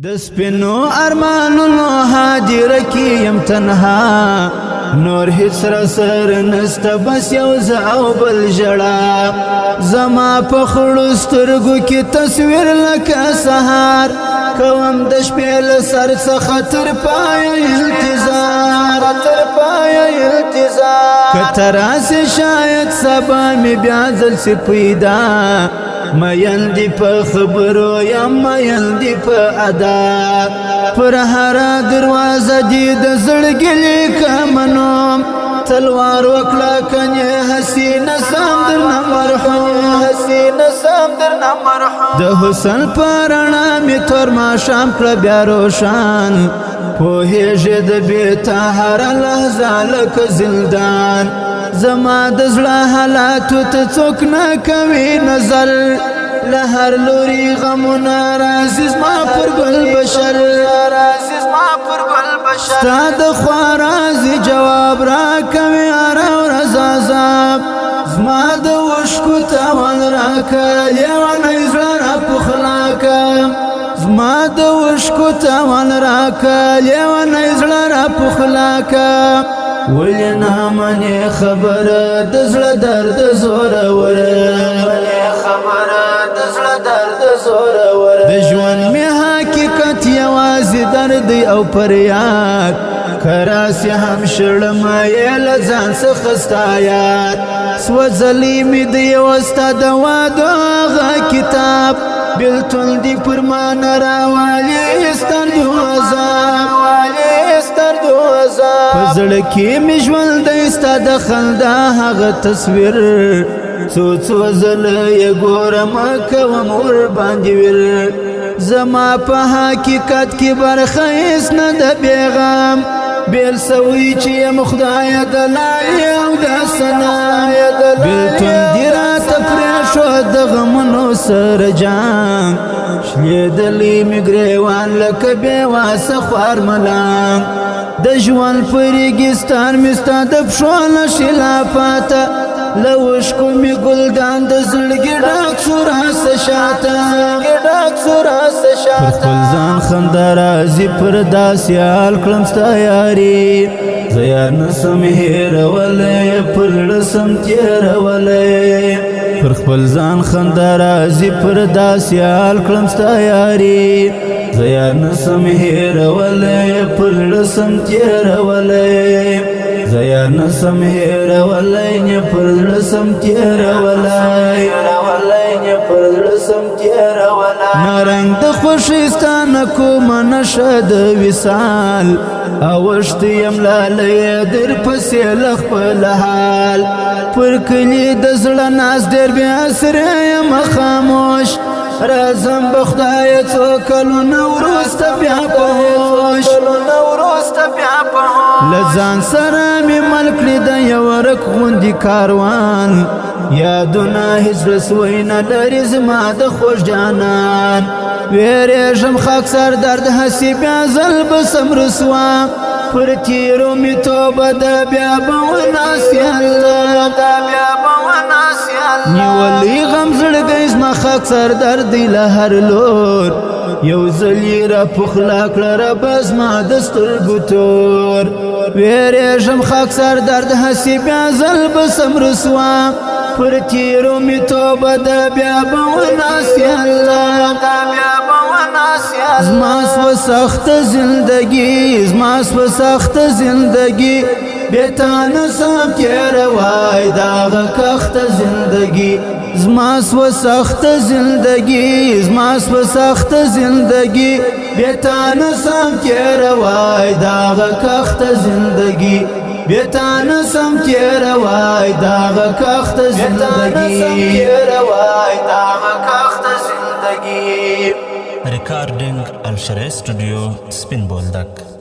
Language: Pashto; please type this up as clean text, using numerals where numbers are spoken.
د سپینو ارمانونو هاجر کیم تنها نور هیڅ را سر نسته بس یو زه او بل ژړا زما په خړو سترګو کې تصویر لکه سهار کوم د شپې له سر څخه تر پایه انتظار که ته راسې شاید سبا مې بیا ځل سي پیدا مین دی په خبرو یا مین دی په ادا پر هر دروازه دی د زړګي لیکمنو تلوار وکړه کنه حسینه سم درنه مرحوم د حسن پرانا می تور ما شام کړ بیا روشان پوهیږي د بیت هر لحظه لکه زندان زما د زړه حالاتو ته څوک نه کوي نظر له هر لوري غمونه راځي زما پر ګل بشر ستا د خوا راځي جواب راکوي هره ورځ عذاب زما د اوښکو تاوان راکه لیونی زړه راپخلاکه زما د اوښکو تاوان راکه لیونی زړه راپخلاکه ولی نامنی خبره د زړه درد زوره د ژوند می حقیقت یوازې درد او پریاد کراسی هم شړمه یې له ځان څخه ستا یاد سوځلی مې د یو ستا د واده هغه کتاب بېلتون دې پر ما نه راولي سترګو عذاب په زړه کې مې ژوند دی ستا د خندا هغه تصویر څو ځله یې ګورم کوم ورباندې ویر زما په حقیقت کې برخه هېڅ نه ده بېغم بېل سوی چې یم خدایه د لارې او د سنا بېلتون دې راته پرېښود د غمونو سره جام شلېدلی مې ګرېوان لکه بېواسه خوار ملام د ژوند په ریګستان مې ستا د پښو نښې لا پاته له اوښکو مې ګلدان د زړګي ډک شو راسه شاته پر خپل ځان خندا راځي پر داسې حال کړم ستا یاري زه یار نسم هېرولی پر زړه سم تېرولی پر خپل ځان خندا راځي پر داسې حال کړم ستا یاري زه یار نسم هېرولی پر زړه سم تېرولی زه یار نسم هېرولی نه پر زړه سم تېرولی نارنګ د خوښۍ ستا نه کومه نښه د وصال اوښتی یم لالی در پسې له خپل حال پر کلي د زړه ناز ډېر بې اثره یم خاموش راځم به خدایه څو کلونه وروسته بیا په هوش له ځان سره مې مل کړي د یو ورک غوندې کاروان یادونه هېڅ رسوی نه لري زما د خوږ جانان ویرېږم خاکسار درد هسې بیا ځل به سم رسوا پر تیرو مې توبه ده بیا به وناسي الله نیولی غم زړګی زما خاکسار درد دی له هر لور یو ځل یې راپخلا کړه ربه زما د سترګو تور ویرېږم خاکسار درد هسې بیا ځل به سم رسوا پر تیرو مې توبه ده بیا به وناسي الله زما سوه سخته زندگی بیتانه سم تیروای داغه کخته زندگی زما سوه سخته زندگی بیتانه سم تیروای داغه کخته زندگی بیتانه سم تیروای داغه کخته زندگی Recording Al Shara Studio, Spin Boldak.